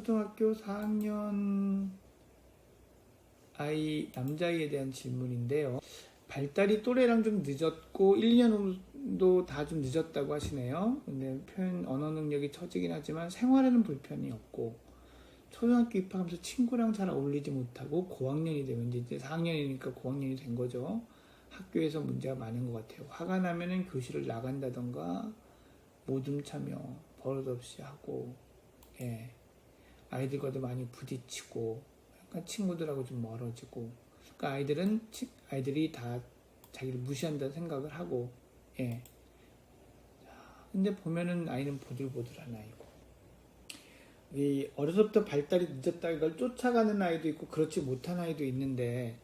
초등학교 4학년 남자아이에 대한 질문인데요. 발달이 또래랑 좀 늦었고 1, 2년 정도 다 좀 늦었다고 하시네요. 근데 표현 언어 능력이 처지긴 하지만 생활에는 불편이 없고 초등학교 입학하면서 친구랑 잘 어울리지 못하고 고학년이 되면 이제 4학년이니까 고학년이 된 거죠. 학교에서 문제가 많은 것 같아요. 화가 나면은 교실을 나간다던가 모둠 참여 버릇없이 하고, 예, 아이들과도 많이 부딪히고 약간 친구들하고 좀 멀어지고, 그러니까 아이들이 다 자기를 무시한다는 생각을 하고, 예. 근데 보면은 아이는 보들보들한 아이고, 이 어려서부터 발달이 늦었다 이걸 쫓아가는 아이도 있고 그렇지 못한 아이도 있는데,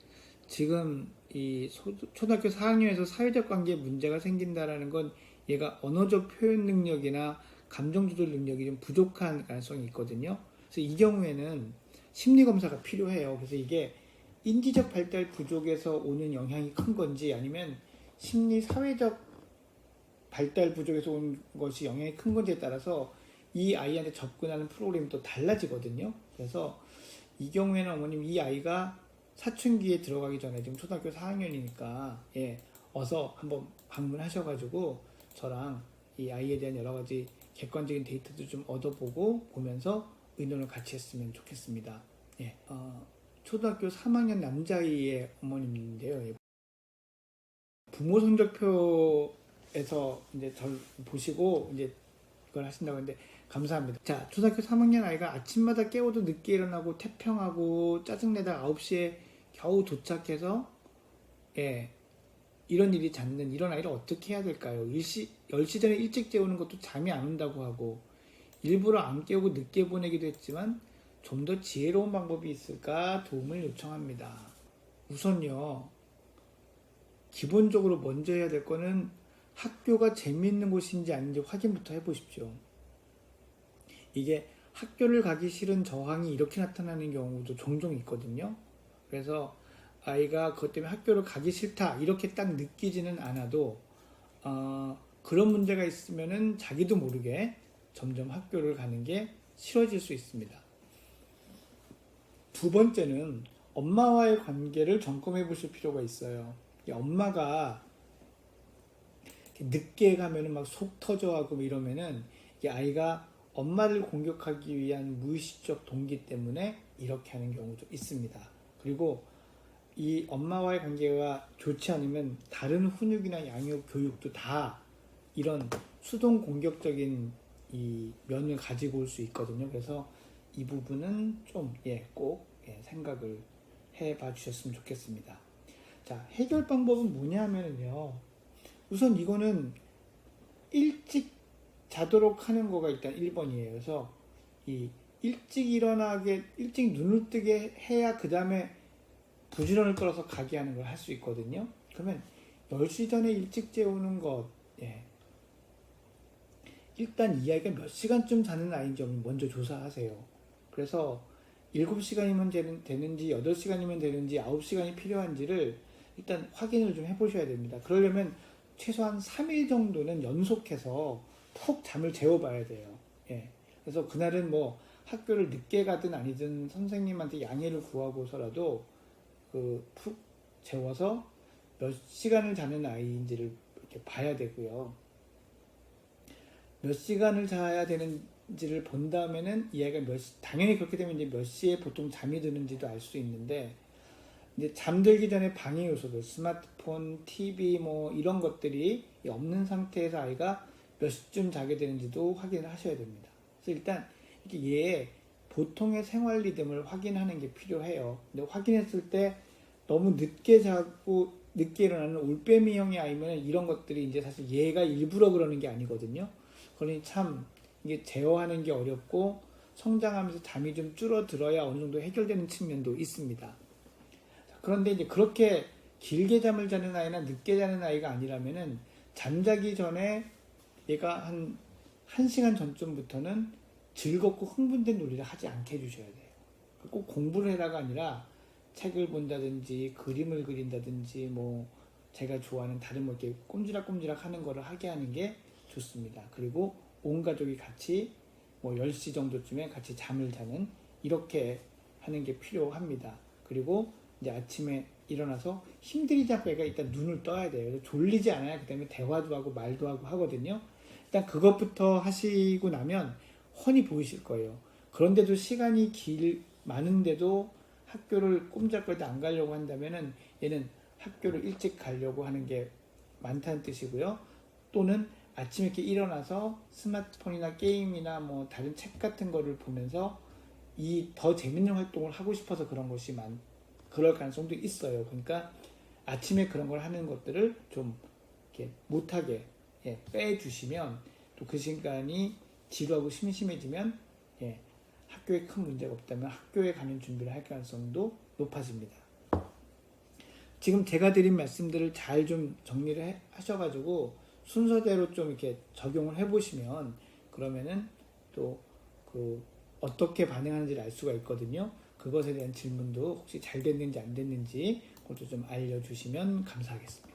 지금 이 초등학교 4학년에서 사회적 관계에 문제가 생긴다라는 건 얘가 언어적 표현 능력이나 감정 조절 능력이 좀 부족한 가능성이 있거든요. 그래서 이 경우에는 심리 검사가 필요해요. 그래서 이게 인지적 발달 부족에서 오는 영향이 큰 건지 아니면 심리 사회적 발달 부족에서 온 것이 영향이 큰 건지에 따라서 이 아이한테 접근하는 프로그램이 또 달라지거든요. 그래서 이 경우에는 어머님 이 아이가 사춘기에 들어가기 전에 지금 초등학교 4학년이니까 어서 한번 방문하셔가지고 저랑 이 아이에 대한 여러 가지 객관적인 데이터도 좀 얻어보고 보면서 의논을 같이 했으면 좋겠습니다. 초등학교 3학년 남자아이의 어머님인데요. 부모 성적표에서 이제 절 보시고 이제 이걸 하신다고 했는데 감사합니다. 자, 초등학교 3학년 아이가 아침마다 깨워도 늦게 일어나고 태평하고 짜증내다 9시에 겨우 도착해서 이런 일이 잦는 이런 아이를 어떻게 해야 될까요? 10시 전에 일찍 재우는 것도 잠이 안 온다고 하고 일부러 안 깨우고 늦게 보내기도 했지만 좀 더 지혜로운 방법이 있을까 도움을 요청합니다. 우선요, 기본적으로 먼저 해야 될 거는 학교가 재미있는 곳인지 아닌지 확인부터 해보십시오. 이게 학교를 가기 싫은 저항이 이렇게 나타나는 경우도 종종 있거든요. 그래서 아이가 그것 때문에 학교를 가기 싫다 이렇게 딱 느끼지는 않아도 그런 문제가 있으면은 자기도 모르게 점점 학교를 가는 게 싫어질 수 있습니다. 두 번째는 엄마와의 관계를 점검해 보실 필요가 있어요. 엄마가 늦게 가면은 막 속 터져하고 이러면은 이게 아이가 엄마를 공격하기 위한 무의식적 동기 때문에 이렇게 하는 경우도 있습니다. 그리고 이 엄마와의 관계가 좋지 않으면 다른 훈육이나 양육, 교육도 다 이런 수동 공격적인 이 면을 가지고 올 수 있거든요. 그래서 이 부분은 좀 꼭 생각을 해봐 주셨으면 좋겠습니다. 자, 해결 방법은 뭐냐 하면요. 우선 이거는 일찍 자도록 하는 거가 일단 1번이에요. 그래서 이 일찍 눈을 뜨게 해야 그 다음에 부지런을 끌어서 가게 하는 걸 할 수 있거든요. 그러면 10시 전에 일찍 재우는 것, 일단 이 아이가 몇 시간쯤 자는 아이인지 먼저 조사하세요. 그래서 7시간이면 되는지 8시간이면 되는지 9시간이 필요한지를 일단 확인을 좀 해보셔야 됩니다. 그러려면 최소한 3일 정도는 연속해서 푹 잠을 재워봐야 돼요. 그래서 그날은 뭐 학교를 늦게 가든 아니든 선생님한테 양해를 구하고서라도 푹 재워서 몇 시간을 자는 아이인지를 이렇게 봐야 되고요. 몇 시간을 자야 되는지를 본 다음에는 이 아이가 당연히 그렇게 되면 이제 몇 시에 보통 잠이 드는지도 알 수 있는데, 이제 잠들기 전에 방해 요소들, 스마트폰, TV 뭐 이런 것들이 없는 상태에서 아이가 몇 시쯤 자게 되는지도 확인을 하셔야 됩니다. 그래서 일단 이렇게 얘의 보통의 생활 리듬을 확인하는 게 필요해요. 근데 확인했을 때 너무 늦게 자고 늦게 일어나는 올빼미형의 아이면 이런 것들이 이제 사실 얘가 일부러 그러는 게 아니거든요. 그러니 참 이게 제어하는 게 어렵고 성장하면서 잠이 좀 줄어들어야 어느 정도 해결되는 측면도 있습니다. 그런데 이제 그렇게 길게 잠을 자는 아이나 늦게 자는 아이가 아니라면은 잠자기 전에 얘가 한 1시간 전쯤부터는 즐겁고 흥분된 놀이를 하지 않게 해주셔야 돼요. 꼭 공부를 해라가 아니라 책을 본다든지 그림을 그린다든지 뭐 제가 좋아하는 다른 뭐 이렇게 꼼지락꼼지락 하는 거를 하게 하는 게 좋습니다. 그리고 온 가족이 같이 뭐 10시 정도쯤에 같이 잠을 자는 이렇게 하는 게 필요합니다. 그리고 이제 아침에 일어나서 힘들이지 않고 애가 일단 눈을 떠야 돼요. 그래서 졸리지 않아야 그 다음에 대화도 하고 말도 하고 하거든요. 일단 그것부터 하시고 나면 훤히 보이실 거예요. 그런데도 시간이 많은데도 학교를 꼼짝거리도 안 가려고 한다면은 얘는 학교를 일찍 가려고 하는 게 많다는 뜻이고요. 또는 아침에 이렇게 일어나서 스마트폰이나 게임이나 뭐 다른 책 같은 거를 보면서 이 더 재밌는 활동을 하고 싶어서 그런 것이 그럴 가능성도 있어요. 그러니까 아침에 그런 걸 하는 것들을 좀 이렇게 못하게 빼주시면 또 그 시간이 지루하고 심심해지면 학교에 큰 문제가 없다면 학교에 가는 준비를 할 가능성도 높아집니다. 지금 제가 드린 말씀들을 잘 좀 정리를 하셔가지고 순서대로 좀 이렇게 적용을 해보시면 그러면은 또 어떻게 반응하는지를 알 수가 있거든요. 그것에 대한 질문도 혹시 잘 됐는지 안 됐는지 그것도 좀 알려주시면 감사하겠습니다.